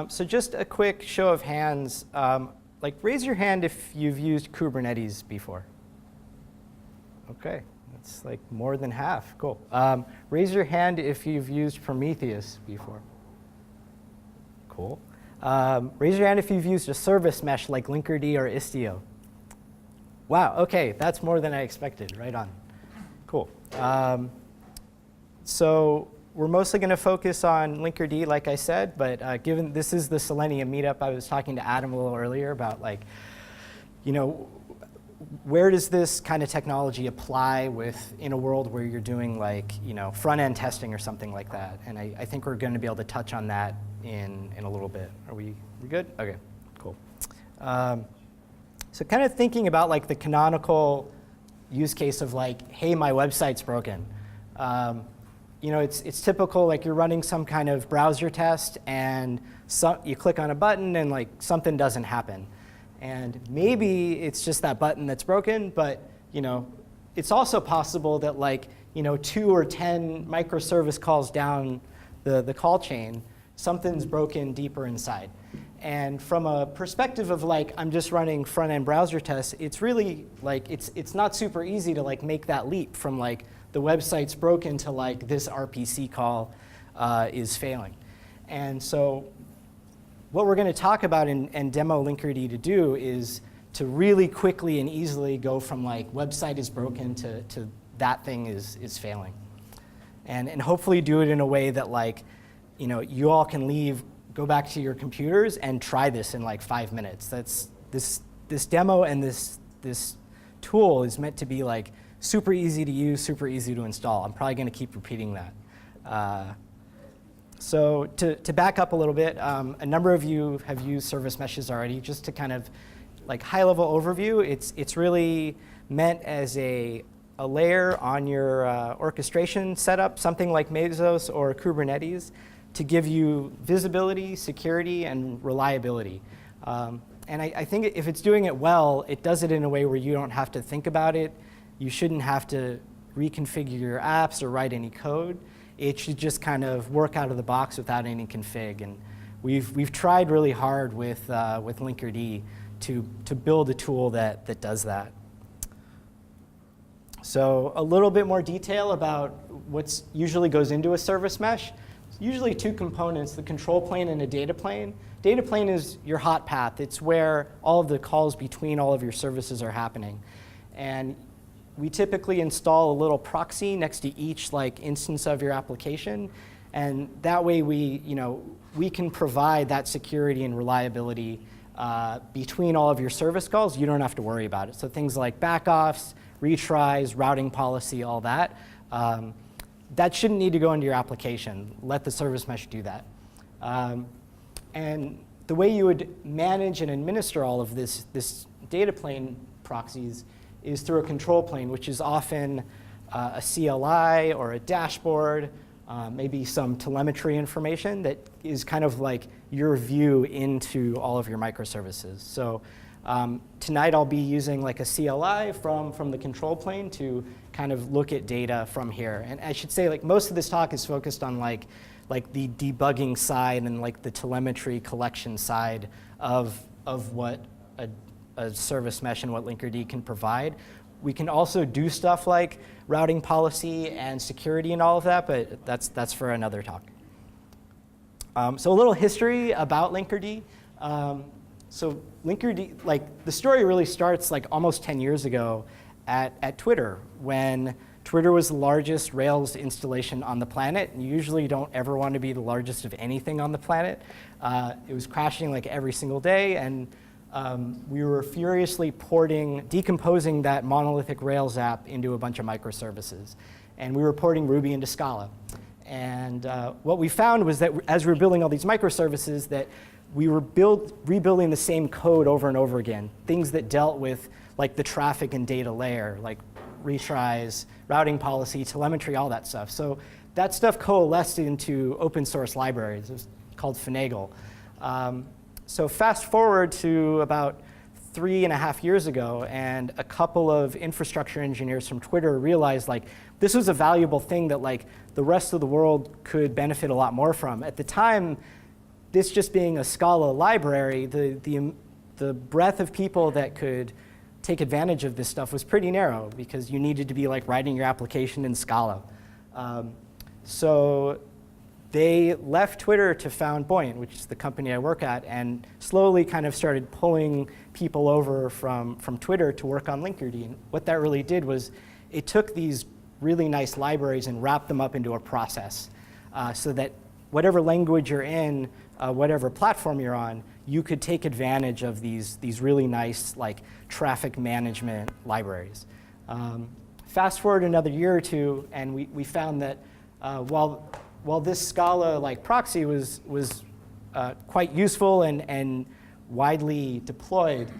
So just a quick show of hands. Like raise your hand if you've used Kubernetes before. OK, that's like more than half. Cool. Raise your hand if you've used Prometheus before. Cool. Raise your hand if you've used a service mesh like Linkerd or Istio. Wow, OK, that's more than I expected. Right on. Cool. So we're mostly going to focus on Linkerd, like I said, but given this is the Selenium meetup, I was talking to Adam a little earlier about, like, where does this kind of technology apply in a world where you're doing, like, front-end testing or something like that? And I think we're going to be able to touch on that in a little bit. Are we good? OK, cool. So kind of thinking about, like, the canonical use case of, like, hey, my website's broken. It's typical, like you're running some kind of browser test and you click on a button and like something doesn't happen. And maybe it's just that button that's broken, but it's also possible that like 2 or 10 microservice calls down the call chain, something's broken deeper inside. And from a perspective of like I'm just running front-end browser tests, it's really like it's not super easy to like make that leap from like the website's broken to like this RPC call is failing. And so what we're going to talk about and demo Linkerd to do is to really quickly and easily go from like website is broken to that thing is failing. And hopefully do it in a way that like you all can go back to your computers and try this in like 5 minutes. That's this demo and this tool is meant to be like super easy to use, super easy to install. I'm probably going to keep repeating that. So to back up a little bit, a number of you have used service meshes already. Just to kind of like high-level overview, it's really meant as a layer on your orchestration setup, something like Mesos or Kubernetes, to give you visibility, security, and reliability. And I think if it's doing it well, it does it in a way where you don't have to think about it. You shouldn't have to reconfigure your apps or write any code. It should just kind of work out of the box without any config. And we've tried really hard with Linkerd to build a tool that does that. So a little bit more detail about what usually goes into a service mesh. It's usually 2 components, the control plane and a data plane. Data plane is your hot path. It's where all of the calls between all of your services are happening. And we typically install a little proxy next to each like instance of your application, and that way we can provide that security and reliability between all of your service calls. You don't have to worry about it. So things like backoffs, retries, routing policy, all that, that shouldn't need to go into your application. Let the service mesh do that. And the way you would manage and administer all of this data plane proxies is through a control plane, which is often a CLI or a dashboard, maybe some telemetry information that is kind of like your view into all of your microservices. So tonight I'll be using like a CLI from the control plane to kind of look at data from here. And I should say like most of this talk is focused on like the debugging side and like the telemetry collection side of what a service mesh and what Linkerd can provide. We can also do stuff like routing policy and security and all of that, but that's for another talk. So a little history about Linkerd. So Linkerd, like the story really starts like almost 10 years ago at Twitter, when Twitter was the largest Rails installation on the planet. And you usually don't ever want to be the largest of anything on the planet. It was crashing like every single day, and we were furiously decomposing that monolithic Rails app into a bunch of microservices. And we were porting Ruby into Scala. And what we found was that as we were building all these microservices, that we were rebuilding the same code over and over again, things that dealt with like the traffic and data layer, like retries, routing policy, telemetry, all that stuff. So that stuff coalesced into open source libraries. It was called Finagle. So fast forward to about 3.5 years ago, and a couple of infrastructure engineers from Twitter realized like this was a valuable thing that like the rest of the world could benefit a lot more from. At the time, this just being a Scala library, the breadth of people that could take advantage of this stuff was pretty narrow because you needed to be like writing your application in Scala. So they left Twitter to found Buoyant, which is the company I work at, and slowly kind of started pulling people over from Twitter to work on Linkerd. And what that really did was it took these really nice libraries and wrapped them up into a process so that whatever language you're in, whatever platform you're on, you could take advantage of these really nice like traffic management libraries. Fast forward another year or two, and we found that while this Scala like proxy was quite useful and widely deployed,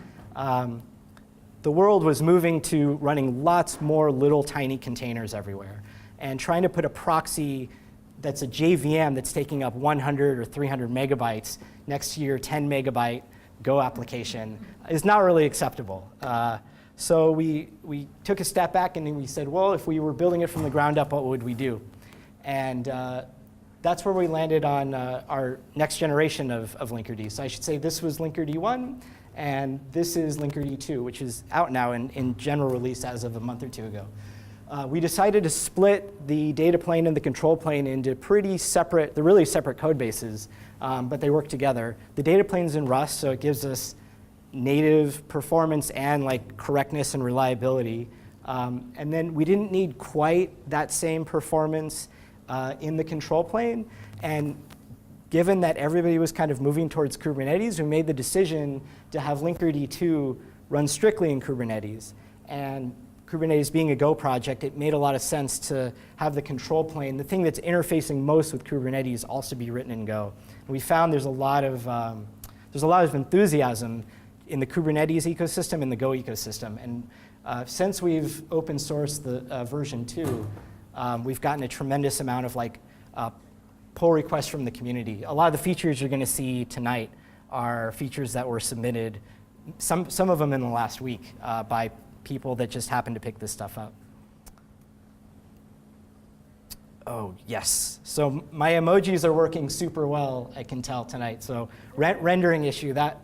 the world was moving to running lots more little tiny containers everywhere. And trying to put a proxy that's a JVM that's taking up 100 or 300 megabytes next to your 10 megabyte Go application is not really acceptable. So we took a step back and we said, well, if we were building it from the ground up, what would we do? And that's where we landed on our next generation of Linkerd. So I should say this was Linkerd 1, and this is Linkerd 2, which is out now in general release as of a month or two ago. We decided to split the data plane and the control plane into pretty separate, they're really separate code bases, but they work together. The data plane's in Rust, so it gives us native performance and like correctness and reliability. And then we didn't need quite that same performance in the control plane. And given that everybody was kind of moving towards Kubernetes, we made the decision to have Linkerd 2 run strictly in Kubernetes. And Kubernetes being a Go project, it made a lot of sense to have the control plane, the thing that's interfacing most with Kubernetes, also be written in Go. And we found there's a lot of enthusiasm in the Kubernetes ecosystem and the Go ecosystem. And since we've open sourced the version 2, we've gotten a tremendous amount of like pull requests from the community. A lot of the features you're going to see tonight are features that were submitted, some of them in the last week, by people that just happened to pick this stuff up. Oh, yes. So my emojis are working super well, I can tell tonight. So rendering issue, that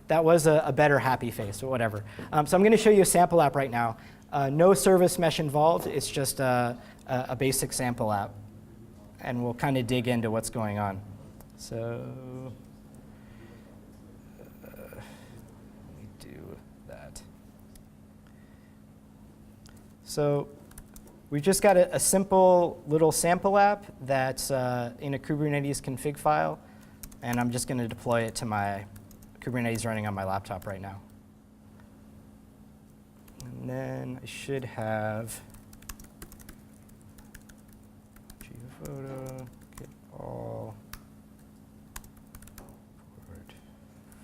was a better happy face, but whatever. So I'm going to show you a sample app right now. No service mesh involved. It's just a basic sample app. And we'll kind of dig into what's going on. So let me do that. So we've just got a simple little sample app that's in a Kubernetes config file. And I'm just going to deploy it to my Kubernetes running on my laptop right now. And then I should have geophoto, get all,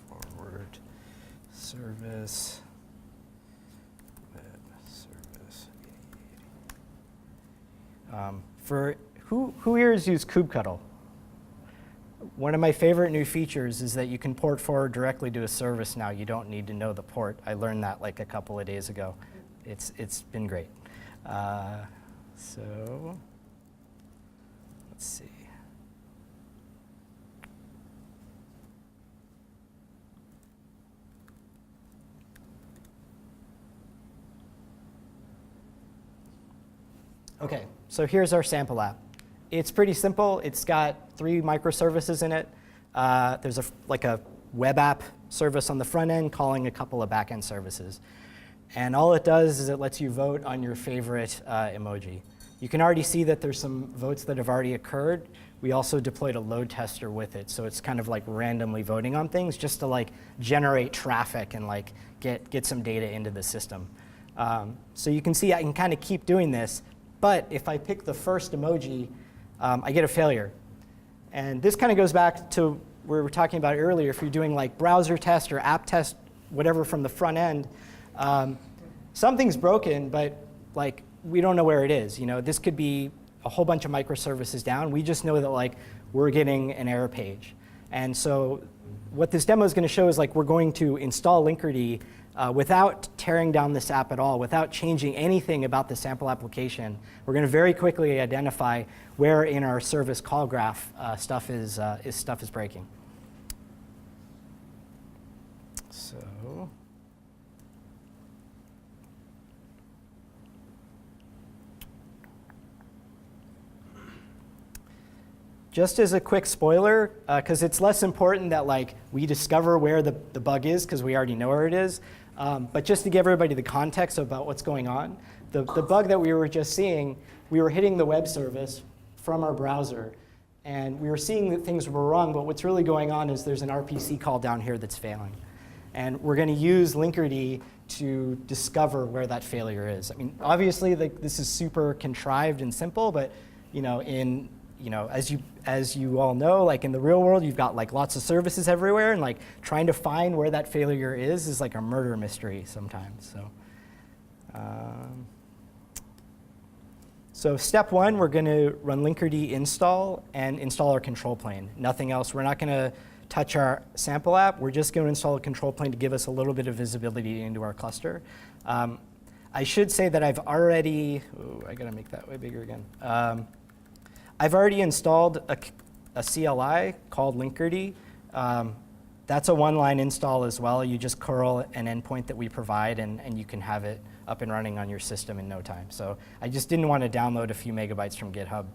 forward, service, web service. For who here has used kubectl? One of my favorite new features is that you can port forward directly to a service now. You don't need to know the port. I learned that like a couple of days ago. It's been great. So let's see. OK, so here's our sample app. It's pretty simple. It's got 3 microservices in it. There's like a web app service on the front end calling a couple of back end services. And all it does is it lets you vote on your favorite emoji. You can already see that there's some votes that have already occurred. We also deployed a load tester with it. So it's kind of like randomly voting on things just to like generate traffic and like get some data into the system. So you can see I can kind of keep doing this. But if I pick the first emoji, I get a failure. And this kind of goes back to where we were talking about earlier. If you're doing like browser test or app test, whatever from the front end, something's broken, but like we don't know where it is. You know, this could be a whole bunch of microservices down. We just know that like we're getting an error page. And so what this demo is going to show is like we're going to install Linkerd without tearing down this app at all, without changing anything about the sample application. We're going to very quickly identify where in our service call graph stuff is breaking. So just as a quick spoiler, because it's less important that like we discover where the bug is because we already know where it is, but just to give everybody the context about what's going on, the bug that we were just seeing, we were hitting the web service from our browser, and we were seeing that things were wrong, but what's really going on is there's an RPC call down here that's failing. And we're going to use Linkerd to discover where that failure is. I mean, obviously, this is super contrived and simple, but as you all know, like in the real world, you've got like lots of services everywhere, and like trying to find where that failure is like a murder mystery sometimes. So step one, we're going to run Linkerd install and install our control plane. Nothing else. We're not going to touch our sample app. We're just going to install a control plane to give us a little bit of visibility into our cluster. I should say that I've already, I got to make that way bigger again. I've already installed a CLI called Linkerd. That's a one-line install as well. You just curl an endpoint that we provide, and you can have it up and running on your system in no time. So I just didn't want to download a few megabytes from GitHub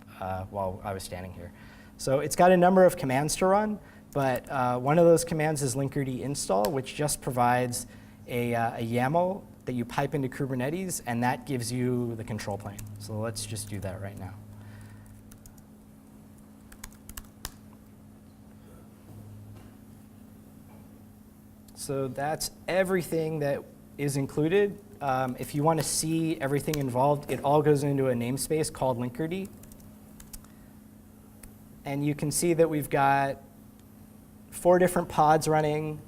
while I was standing here. So it's got a number of commands to run, but one of those commands is Linkerd install, which just provides a YAML that you pipe into Kubernetes, and that gives you the control plane. So let's just do that right now. So that's everything that is included. If you want to see everything involved, it all goes into a namespace called Linkerd. And you can see that we've got 4 different pods running.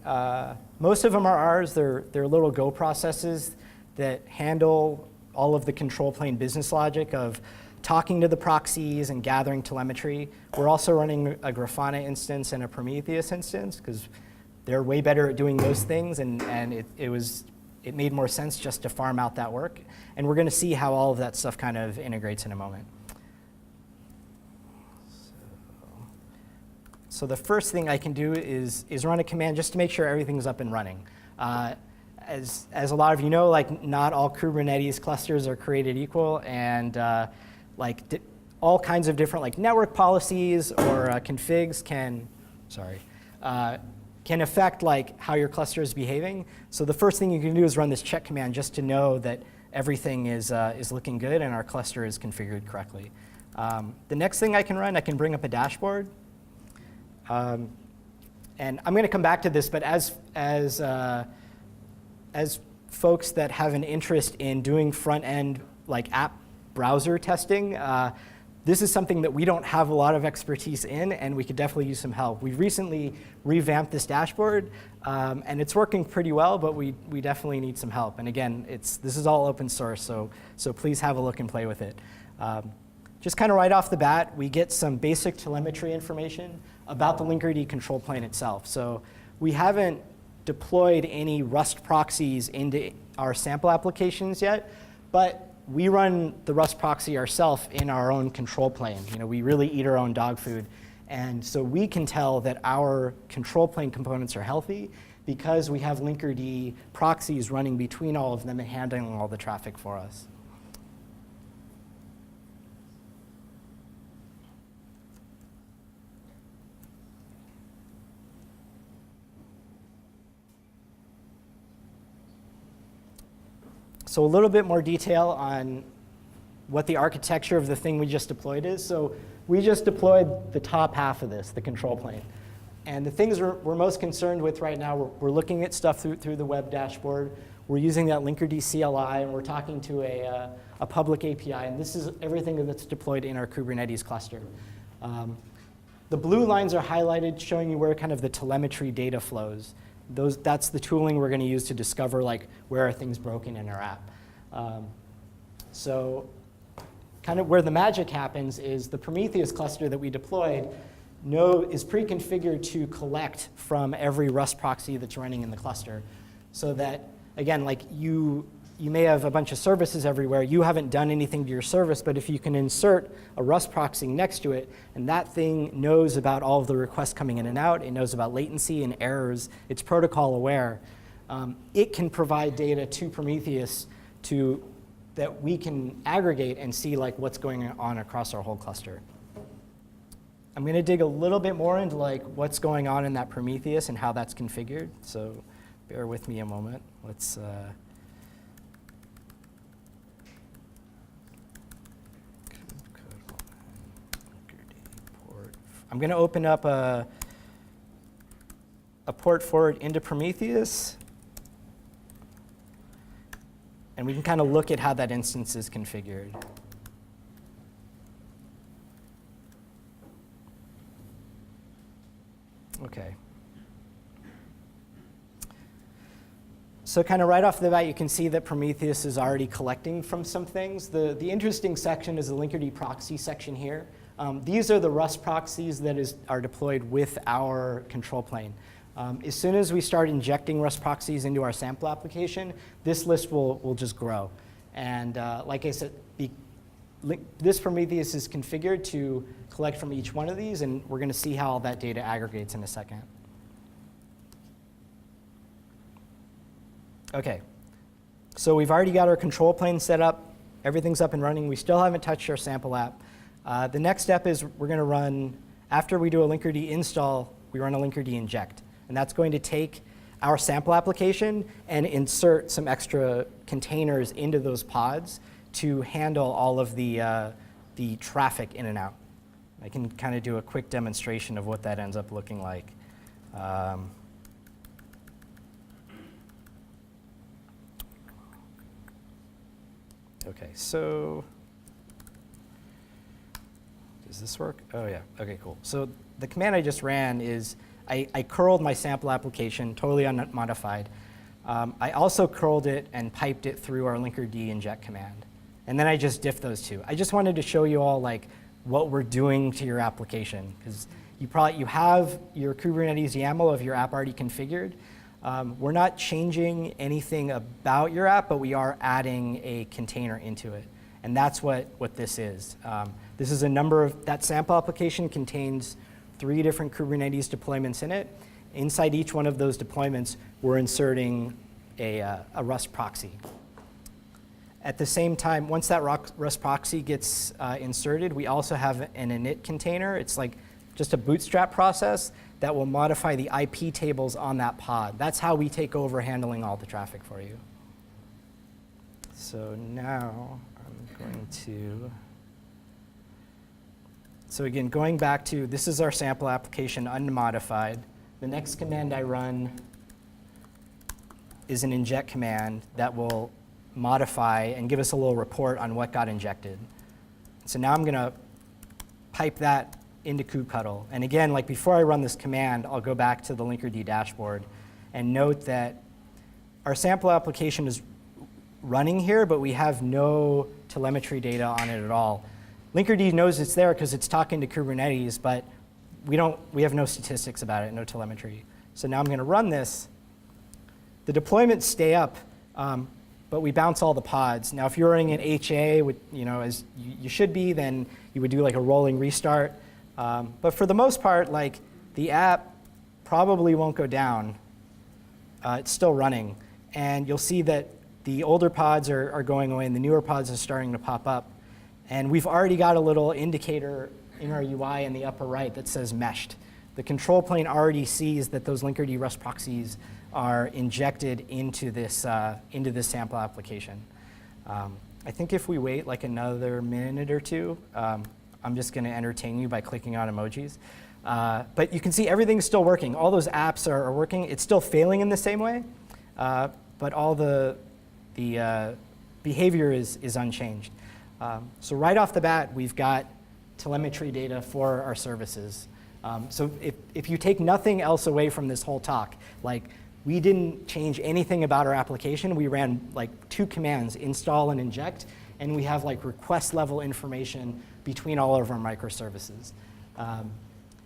Most of them are ours. They're little Go processes that handle all of the control plane business logic of talking to the proxies and gathering telemetry. We're also running a Grafana instance and a Prometheus instance because they're way better at doing those things, and it made more sense just to farm out that work. And we're going to see how all of that stuff kind of integrates in a moment. So the first thing I can do is run a command just to make sure everything's up and running. As a lot of you know, like not all Kubernetes clusters are created equal, and all kinds of different like network policies or configs can affect like how your cluster is behaving. So the first thing you can do is run this check command just to know that everything is looking good and our cluster is configured correctly. The next thing I can bring up a dashboard. And I'm going to come back to this, but as folks that have an interest in doing front-end like app browser testing, this is something that we don't have a lot of expertise in, and we could definitely use some help. We recently revamped this dashboard, and it's working pretty well, but we definitely need some help. And again, this is all open source, so please have a look and play with it. Just kind of right off the bat, we get some basic telemetry information about the Linkerd control plane itself. So we haven't deployed any Rust proxies into our sample applications yet, but we run the Rust proxy ourselves in our own control plane. We really eat our own dog food. And so we can tell that our control plane components are healthy because we have Linkerd proxies running between all of them and handling all the traffic for us. So a little bit more detail on what the architecture of the thing we just deployed is. So we just deployed the top half of this, the control plane. And the things we're most concerned with right now, we're looking at stuff through the web dashboard. We're using that Linkerd CLI, and we're talking to a public API. And this is everything that's deployed in our Kubernetes cluster. The blue lines are highlighted, showing you where kind of the telemetry data flows. That's the tooling we're going to use to discover like where are things broken in our app. So kind of where the magic happens is the Prometheus cluster that we deployed is pre-configured to collect from every Rust proxy that's running in the cluster. So that, again, like you may have a bunch of services everywhere. You haven't done anything to your service, but if you can insert a Rust proxy next to it, and that thing knows about all of the requests coming in and out, it knows about latency and errors, it's protocol aware, it can provide data to Prometheus that we can aggregate and see like what's going on across our whole cluster. I'm going to dig a little bit more into like what's going on in that Prometheus and how that's configured. So bear with me a moment. Let's I'm going to open up a port forward into Prometheus. And we can kind of look at how that instance is configured. OK. So kind of right off the bat, you can see that Prometheus is already collecting from some things. The interesting section is the Linkerd proxy section here. These are the Rust proxies that are deployed with our control plane. As soon as we start injecting Rust proxies into our sample application, this list will just grow. And like I said, this Prometheus is configured to collect from each one of these, and we're going to see how all that data aggregates in a second. OK, so we've already got our control plane set up. Everything's up and running. We still haven't touched our sample app. The next step is we're going to run, after we do a Linkerd install, we run a Linkerd inject. And that's going to take our sample application and insert some extra containers into those pods to handle all of the traffic in and out. I can kind of do a quick demonstration of what that ends up looking like. OK, so does this work? Oh, yeah. OK, cool. So the command I just ran is I curled my sample application, totally unmodified. I also curled it and piped it through our Linkerd inject command. And then I just diffed those two. I just wanted to show you all like what we're doing to your application, because you have your Kubernetes YAML of your app already configured. We're not changing anything about your app, but we are adding a container into it. And that's what this is. This is that sample application contains 3 different Kubernetes deployments in it. Inside each one of those deployments, we're inserting a Rust proxy. At the same time, once that Rust proxy gets inserted, we also have an init container. It's like just a bootstrap process that will modify the IP tables on that pod. That's how we take over handling all the traffic for you. So now I'm going to. So again, going back to, this is our sample application unmodified. The next command I run is an inject command that will modify and give us a little report on what got injected. So now I'm going to pipe that into kubectl. And again, like before I run this command, I'll go back to the Linkerd dashboard and note that our sample application is running here, but we have no telemetry data on it at all. Linkerd knows it's there because it's talking to Kubernetes, but we have no statistics about it, no telemetry. So now I'm going to run this. The deployments stay up, but we bounce all the pods. Now, if you're running an HA, as you should be, then you would do like a rolling restart. But for the most part, like the app probably won't go down. It's still running. And you'll see that the older pods are going away, and the newer pods are starting to pop up. And we've already got a little indicator in our UI in the upper right that says meshed. The control plane already sees that those Linkerd Rust proxies are injected into this sample application. I think if we wait like another minute or two, I'm just going to entertain you by clicking on emojis. But you can see everything's still working. All those apps are working. It's still failing in the same way, but all the behavior is unchanged. So right off the bat, we've got telemetry data for our services. So if you take nothing else away from this whole talk, like we didn't change anything about our application. We ran like 2 commands, install and inject, and we have like request level information between all of our microservices.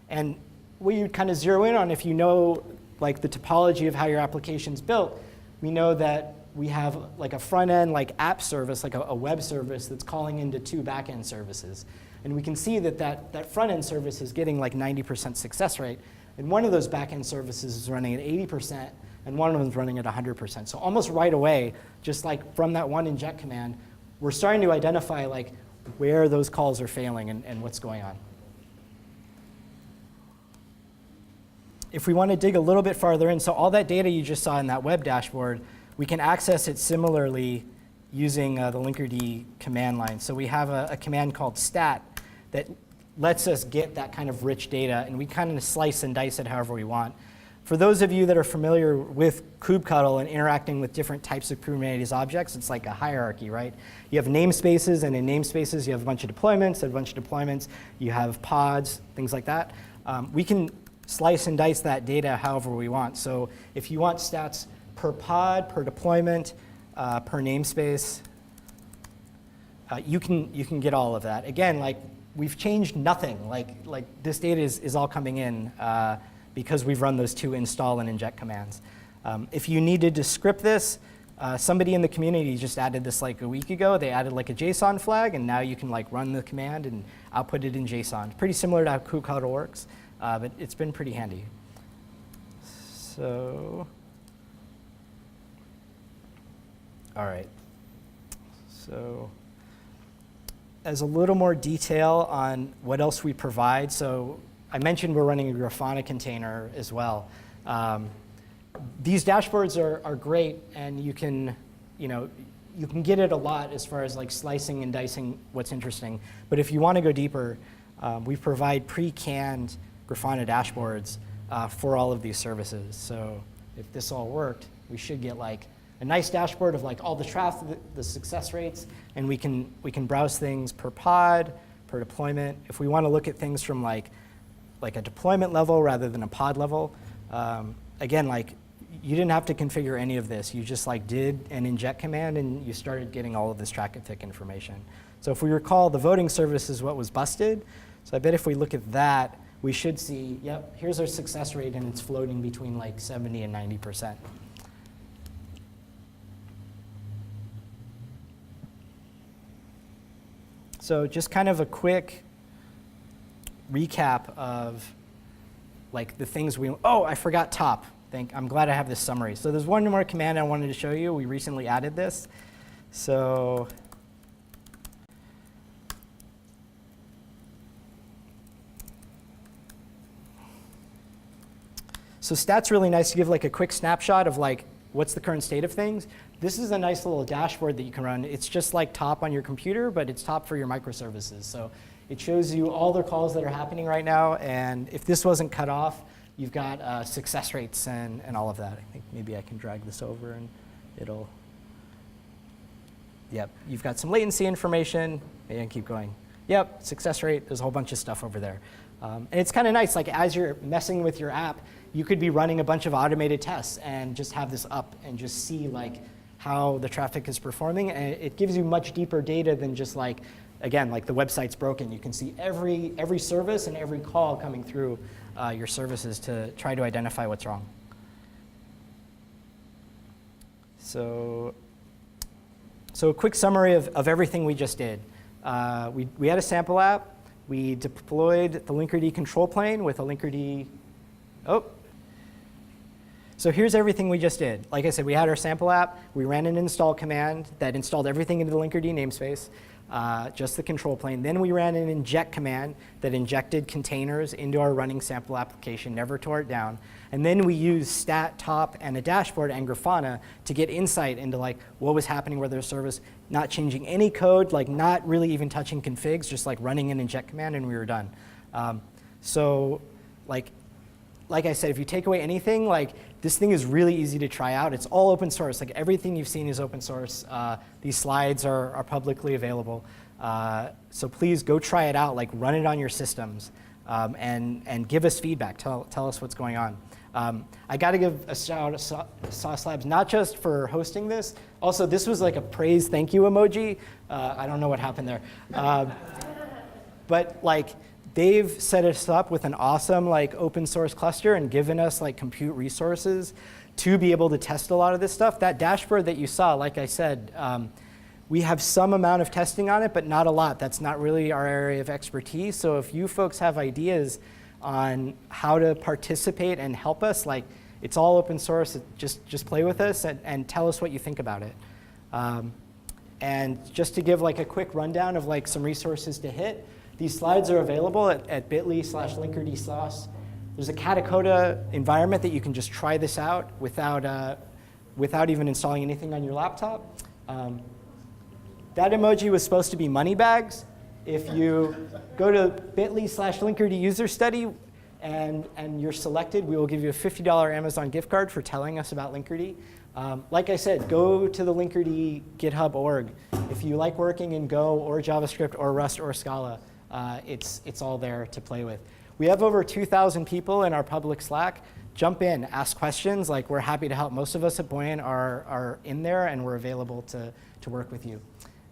And what you kind of zero in on, if you know like the topology of how your application's built, we know that we have like a front end like app service, like a web service that's calling into 2 back end services. And we can see that front end service is getting like 90% success rate. And one of those back end services is running at 80%, and one of them's running at 100%. So almost right away, just like from that one inject command, we're starting to identify like where those calls are failing and what's going on. If we want to dig a little bit farther in, so all that data you just saw in that web dashboard, we can access it similarly using the Linkerd command line. So we have a command called stat that lets us get that kind of rich data, and we kind of slice and dice it however we want. For those of you that are familiar with kubectl and interacting with different types of Kubernetes objects, it's like a hierarchy, right? You have namespaces, and in namespaces you have a bunch of deployments, you have pods, things like that. We can slice and dice that data however we want. So if you want stats per pod, per deployment, per namespace, you can get all of that. Again, like we've changed nothing. Like this data is all coming in because we've run those two install and inject commands. If you needed to script this, somebody in the community just added this like a week ago. They added like a JSON flag, and now you can like run the command and output it in JSON. Pretty similar to how kubectl works, but it's been pretty handy. So, all right. So, as a little more detail on what else we provide, so I mentioned we're running a Grafana container as well. These dashboards are great, and you can get it a lot as far as like slicing and dicing what's interesting. But if you want to go deeper, we provide pre-canned Grafana dashboards for all of these services. So if this all worked, we should get like a nice dashboard of like all the traffic, the success rates, and we can browse things per pod, per deployment. If we want to look at things from like a deployment level rather than a pod level, again, like you didn't have to configure any of this. You just like did an inject command and you started getting all of this traffic information. So if we recall, the voting service is what was busted. So I bet if we look at that, we should see, yep, here's our success rate, and it's floating between like 70 and 90%. So just kind of a quick recap of like the things I forgot top. I'm glad I have this summary. So there's one more command I wanted to show you. We recently added this. So stat's really nice to give like a quick snapshot of like what's the current state of things. This is a nice little dashboard that you can run. It's just like top on your computer, but it's top for your microservices. So it shows you all the calls that are happening right now, and if this wasn't cut off, you've got success rates and all of that. I think maybe I can drag this over and it'll, yep, you've got some latency information. Maybe I can keep going. Yep, success rate, there's a whole bunch of stuff over there. And it's kind of nice, like as you're messing with your app, you could be running a bunch of automated tests and just have this up and just see like how the traffic is performing. And it gives you much deeper data than just like, again, like the website's broken. You can see every service and every call coming through your services to try to identify what's wrong. So a quick summary of everything we just did. We had a sample app. We deployed the Linkerd control plane with a Linkerd. So here's everything we just did. Like I said, we had our sample app. We ran an install command that installed everything into the Linkerd namespace, just the control plane. Then we ran an inject command that injected containers into our running sample application, never tore it down. And then we used stat, top, and a dashboard and Grafana to get insight into like what was happening with their service, not changing any code, like not really even touching configs, just like running an inject command, and we were done. So like I said, if you take away anything, like this thing is really easy to try out. It's all open source. Like everything you've seen is open source. These slides are publicly available. So please go try it out. Like run it on your systems and give us feedback. Tell us what's going on. I got to give a shout out to Sauce Labs, not just for hosting this. Also, this was like a praise thank you emoji. I don't know what happened there. But like, they've set us up with an awesome like open source cluster and given us like compute resources to be able to test a lot of this stuff. That dashboard that you saw, like I said, we have some amount of testing on it, but not a lot. That's not really our area of expertise. So if you folks have ideas on how to participate and help us, like It's all open source. Just play with us and tell us what you think about it. And just to give like a quick rundown of like some resources to hit, these slides are available at bit.ly/linkerd/. There's a Katacoda environment that you can just try this out without even installing anything on your laptop. That emoji was supposed to be money bags. If you go to bit.ly/Linkerd user study and you're selected, we will give you a $50 Amazon gift card for telling us about Linkerd. Like I said, go to the Linkerd GitHub org. If you like working in Go or JavaScript or Rust or Scala, it's all there to play with. We have over 2,000 people in our public Slack. Jump in, ask questions. Like, we're happy to help. Most of us at Buoyant are in there, and we're available to work with you.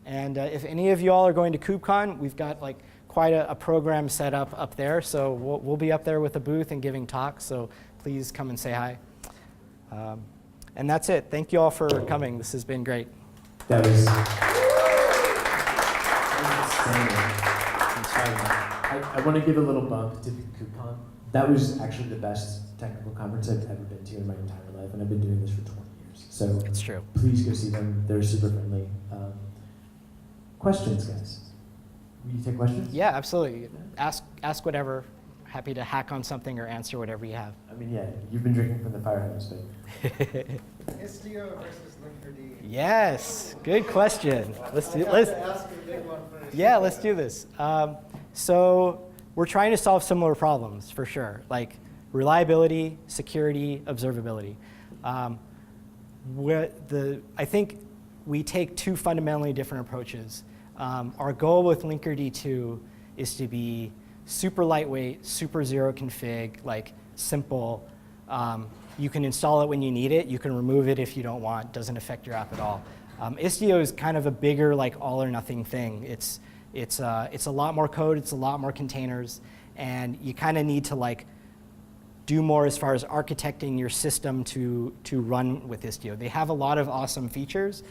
And if any of you all are going to KubeCon, we've got like quite a program set up there. So we'll be up there with a booth and giving talks. So please come and say hi. And that's it. Thank you all for coming. This has been great. That was I want to give a little bump to KubeCon. That was actually the best technical conference I've ever been to in my entire life, and I've been doing this for 20 years. So it's true. Please go see them. They're super friendly. Questions, guys? Will you take questions? Yeah, absolutely. Ask whatever. Happy to hack on something or answer whatever you have. I mean, yeah, you've been drinking from the fire hose, but. Istio versus Linkerd. Yes, good question. Let's do this. So we're trying to solve similar problems for sure, like reliability, security, observability. I think we take two fundamentally different approaches. Our goal with Linkerd 2 is to be super lightweight, super zero config, like simple. You can install it when you need it. You can remove it if you don't want. Doesn't affect your app at all. Istio is kind of a bigger, like all or nothing thing. It's a lot more code. It's a lot more containers, and you kind of need to like do more as far as architecting your system to run with Istio. They have a lot of awesome features,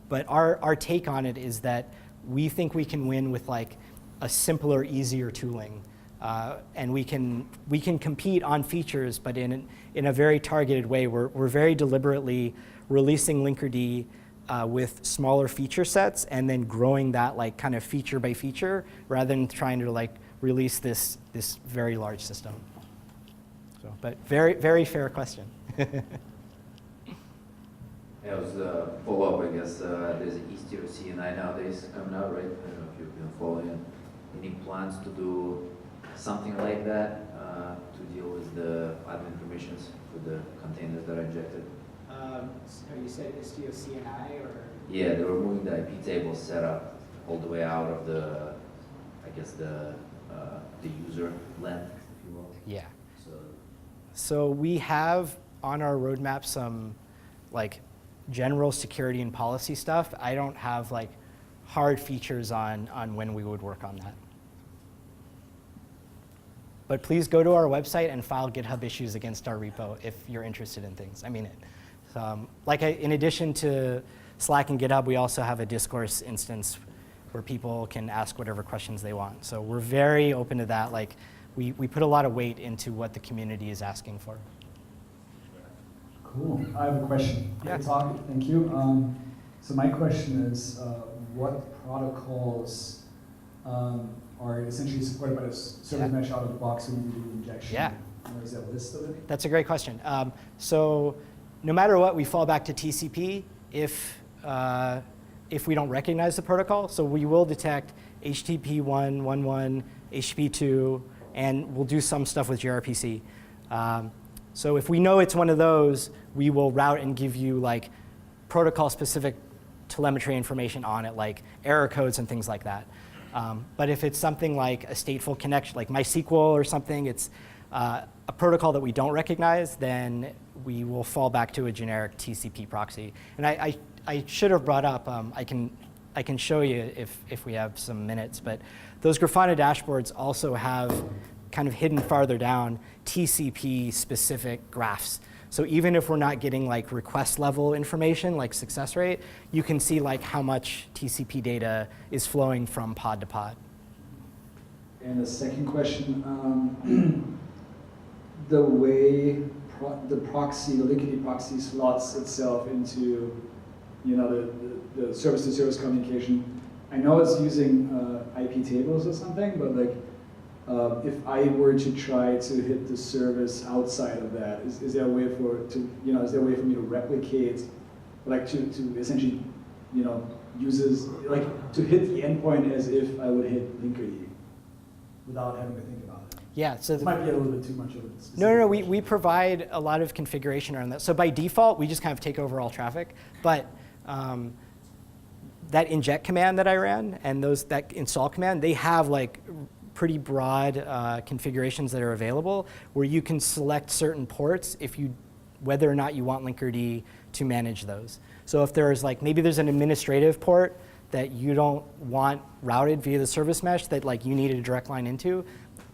but our take on it is that we think we can win with like a simpler, easier tooling. And we can compete on features, but in a very targeted way. We're very deliberately releasing Linkerd with smaller feature sets and then growing that like kind of feature by feature rather than trying to like release this very large system. So, but very, very fair question. Yeah, it was a follow-up, I guess. There's Istio CNI nowadays coming out, right? I don't know if you've been following it. Any plans to do something like that to deal with the admin permissions for the containers that are injected? You said Istio CNI or? Yeah, they were moving the IP table setup all the way out of the, I guess the user length, if you will. Yeah. So we have on our roadmap some like general security and policy stuff. I don't have like hard features on when we would work on that. But please go to our website and file GitHub issues against our repo if you're interested in things. I mean it. In addition to Slack and GitHub, we also have a discourse instance where people can ask whatever questions they want. So we're very open to that. Like we put a lot of weight into what the community is asking for. Cool. I have a question. Yeah. Great talk. Thank you. So my question is, what protocols are essentially supported by this service mesh out of the box when you do injection? Yeah. Or is that a list of it? That's a great question. So no matter what, we fall back to TCP if we don't recognize the protocol. So we will detect HTTP 1.1.1, HTTP 2, and we'll do some stuff with gRPC. So if we know it's one of those, we will route and give you like protocol-specific telemetry information on it, like error codes and things like that. But if it's something like a stateful connection, like MySQL or something, it's a protocol that we don't recognize, then we will fall back to a generic TCP proxy. And I should have brought up, I can show you if we have some minutes, but those Grafana dashboards also have kind of hidden farther down TCP-specific graphs. So even if we're not getting like request level information, like success rate, you can see like how much TCP data is flowing from pod to pod. And the second question, the way the proxy, the Linkerd proxy slots itself into, you know, the service-to-service communication. I know it's using IP tables or something, but like, if I were to try to hit the service outside of that, is there a way is there a way for me to replicate, like to essentially, you know, to hit the endpoint as if I would hit Linkerd without having to think about it? Yeah, so This might be a little bit too much of a specific no, question. we provide a lot of configuration around that. So by default, we just kind of take over all traffic. But that inject command that I ran and that install command, they have like pretty broad configurations that are available where you can select certain ports whether or not you want Linkerd to manage those. So if there's like, maybe there's an administrative port that you don't want routed via the service mesh that like you needed a direct line into,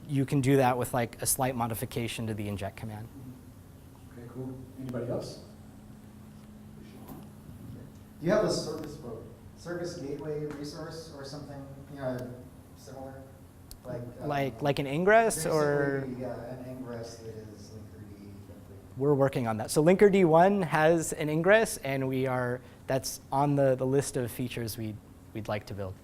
you can do that with like a slight modification to the inject command. Okay, cool. Anybody else? Do you have a service gateway resource or something, you know, similar? Like an ingress or? Basically, yeah, an ingress that is Linkerd. We're working on that. So Linkerd 1 has an ingress, and that's on the list of features we'd like to build.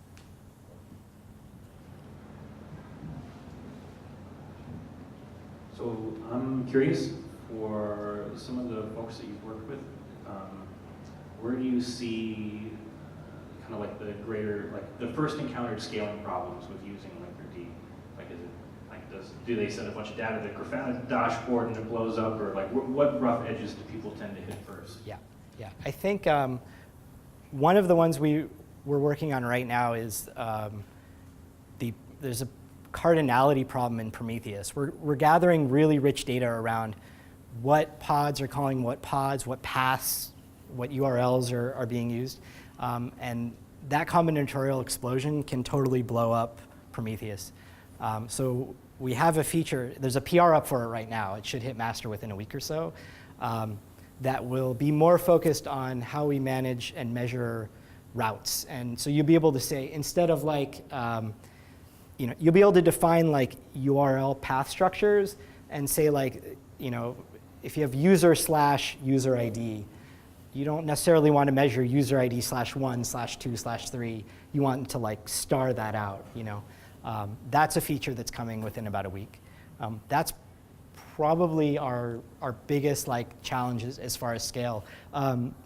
So I'm curious, for some of the folks that you've worked with, where do you see kind of like the first encountered scaling problems with using Linkerd? Like, is it like do they send a bunch of data to the Grafana dashboard and it blows up, or like what rough edges do people tend to hit first? Yeah. I think one of the ones we're working on right now is there's a cardinality problem in Prometheus. We're gathering really rich data around what pods are calling what pods, what paths, what URLs are being used. And that combinatorial explosion can totally blow up Prometheus. So we have a feature, there's a PR up for it right now. It should hit master within a week or so. That will be more focused on how we manage and measure routes. And so you'll be able to say, instead of like, you'll be able to define like URL path structures and say like, if you have user/user ID, you don't necessarily want to measure user ID /1/2/3. You want to like star that out, That's a feature that's coming within about a week. That's probably our biggest like challenges as far as scale.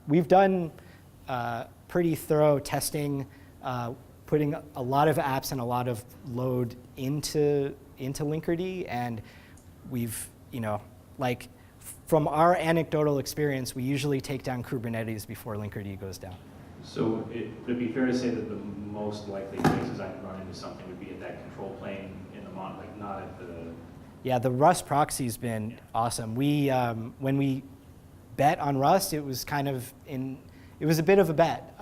We've done pretty thorough testing, putting a lot of apps and a lot of load into Linkerd, and we've, like from our anecdotal experience, we usually take down Kubernetes before Linkerd goes down. So would it be fair to say that the most likely places I can run into something would be at that control plane in the like not at the. Yeah, the Rust proxy's been awesome. We when we bet on Rust, it was it was a bit of a bet.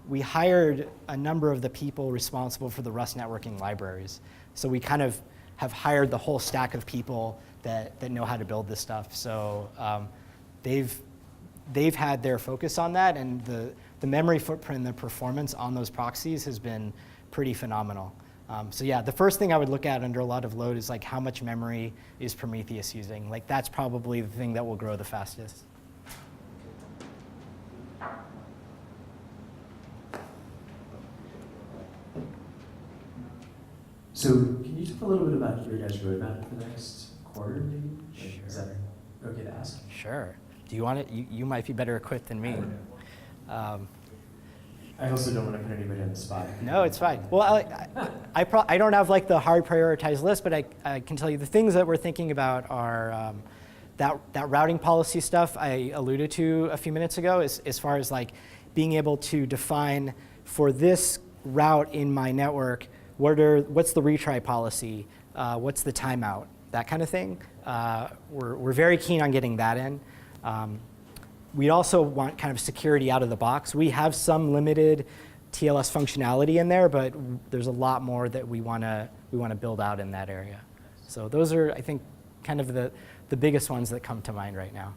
We hired a number of the people responsible for the Rust networking libraries. So we kind of have hired the whole stack of people that know how to build this stuff. So they've had their focus on that, and the memory footprint and the performance on those proxies has been pretty phenomenal. So yeah, the first thing I would look at under a lot of load is like how much memory is Prometheus using? Like that's probably the thing that will grow the fastest. So can you talk a little bit about your guys' roadmap for the next quarter, maybe? Like, is that okay to ask? Sure. Do you want it? You might be better equipped than me. I also don't want to put anybody on the spot. No, it's fine. Well, I don't have like the hard prioritized list, but I can tell you the things that we're thinking about are that routing policy stuff I alluded to a few minutes ago, as far as like being able to define for this route in my network, what's the retry policy, what's the timeout, that kind of thing. We're very keen on getting that in. We also want kind of security out of the box. We have some limited TLS functionality in there, but there's a lot more that we want to build out in that area. So those are, I think, kind of the biggest ones that come to mind right now.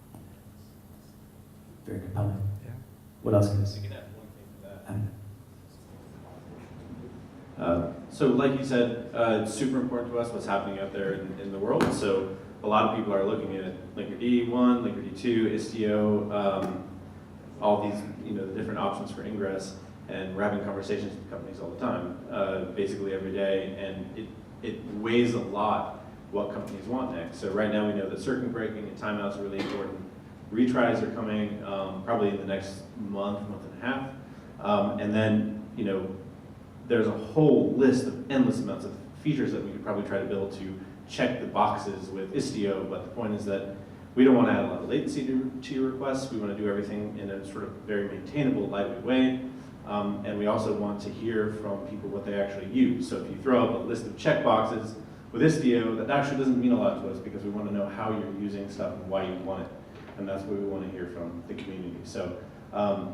Very compelling. Yeah. What else, guys? I can add one thing to that. So like you said, it's super important to us what's happening out there in the world. So a lot of people are looking at Linkerd 1, Linkerd 2, Istio, all these, the different options for ingress, and we're having conversations with companies all the time, basically every day, and it weighs a lot what companies want next. So right now we know that circuit breaking and timeouts are really important. Retries are coming probably in the next month and a half, and then there's a whole list of endless amounts of features that we could probably try to build to check the boxes with Istio, but the point is that we don't want to add a lot of latency to your requests. We want to do everything in a sort of very maintainable, lightweight way. And we also want to hear from people what they actually use. So if you throw up a list of checkboxes with Istio, that actually doesn't mean a lot to us because we want to know how you're using stuff and why you want it. And that's what we want to hear from the community. So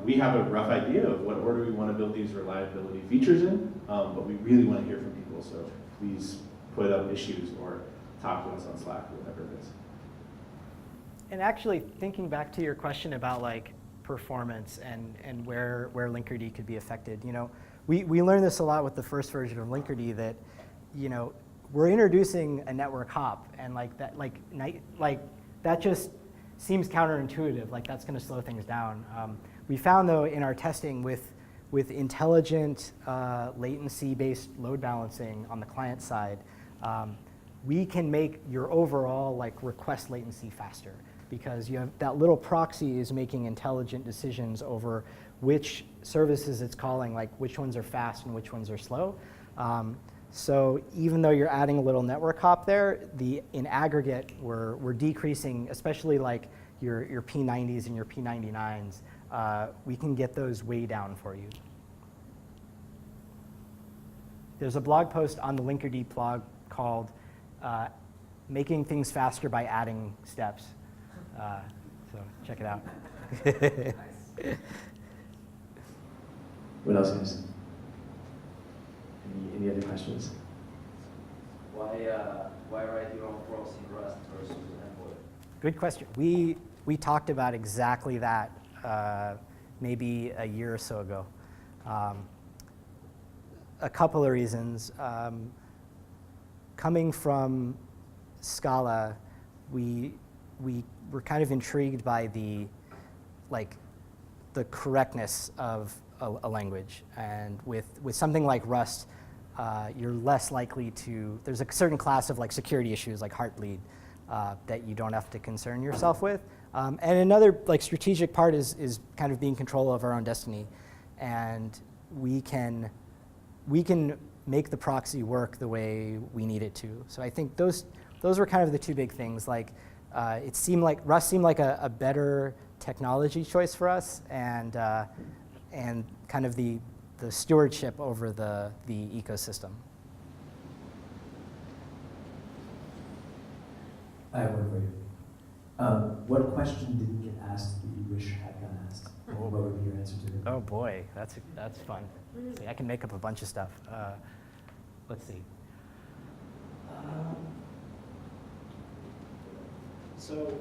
we have a rough idea of what order we want to build these reliability features in, but we really want to hear from people. So please put up issues or talk to us on Slack or whatever it is. And actually, thinking back to your question about like performance and where Linkerd could be affected, we learned this a lot with the first version of Linkerd that, we're introducing a network hop, and that just seems counterintuitive. Like that's going to slow things down. We found though in our testing with intelligent latency-based load balancing on the client side, we can make your overall request latency faster because you have that little proxy is making intelligent decisions over which services it's calling, like which ones are fast and which ones are slow. So even though you're adding a little network hop there, in aggregate we're decreasing, especially like your P90s and your P99s. We can get those way down for you. There's a blog post on the Linkerd blog called Making Things Faster by Adding Steps. So check it out. What else, guys? Any other questions? Why write your own proxy in Rust versus Envoy? Good question. We talked about exactly that maybe a year or so ago. A couple of reasons. Coming from Scala, we were kind of intrigued by the correctness of a language, and with something like Rust, you're less likely to. There's a certain class of security issues like heartbleed that you don't have to concern yourself with. And another strategic part is kind of being in control of our own destiny, and we can make the proxy work the way we need it to. So I think those were kind of the two big things. It seemed like Rust seemed like a better technology choice for us, and kind of the stewardship over the ecosystem. I have one for you. What question didn't get asked that you wish had gotten asked? What would be your answer to it? Oh boy, that's fun. See, I can make up a bunch of stuff. Let's see. So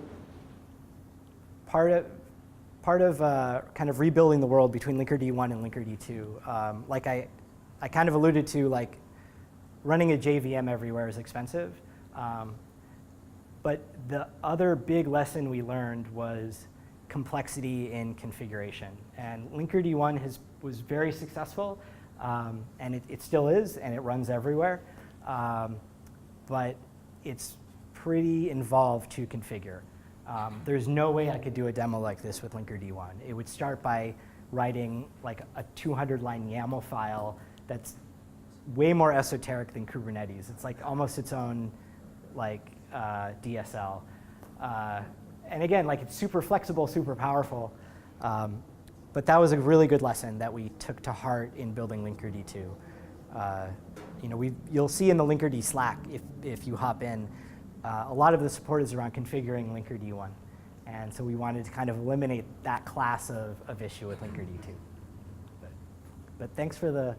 part of kind of rebuilding the world between Linkerd 1 and Linkerd 2, like I kind of alluded to, running a JVM everywhere is expensive. But the other big lesson we learned was complexity in configuration. And Linkerd 1 was very successful, and it still is, and it runs everywhere. But it's pretty involved to configure. There's no way I could do a demo like this with Linkerd 1. It would start by writing a 200-line YAML file that's way more esoteric than Kubernetes. It's almost its own DSL. And again, it's super flexible, super powerful. But that was a really good lesson that we took to heart in building Linkerd 2. You'll see in the Linkerd Slack, if you hop in, a lot of the support is around configuring Linkerd 1. And so we wanted to kind of eliminate that class of issue with Linkerd 2. But thanks for the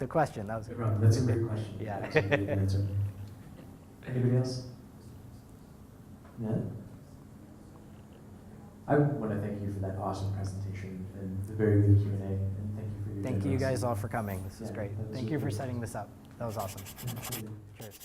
question. That was That's a great question. Yeah. That's a good answer. Anybody else? No? I want to thank you for that awesome presentation and the very good Q&A, and thank you for your Thank you generosity. guys all for coming. This is Yeah, great. that was Thank you for really setting this up. That was awesome. Absolutely. Cheers.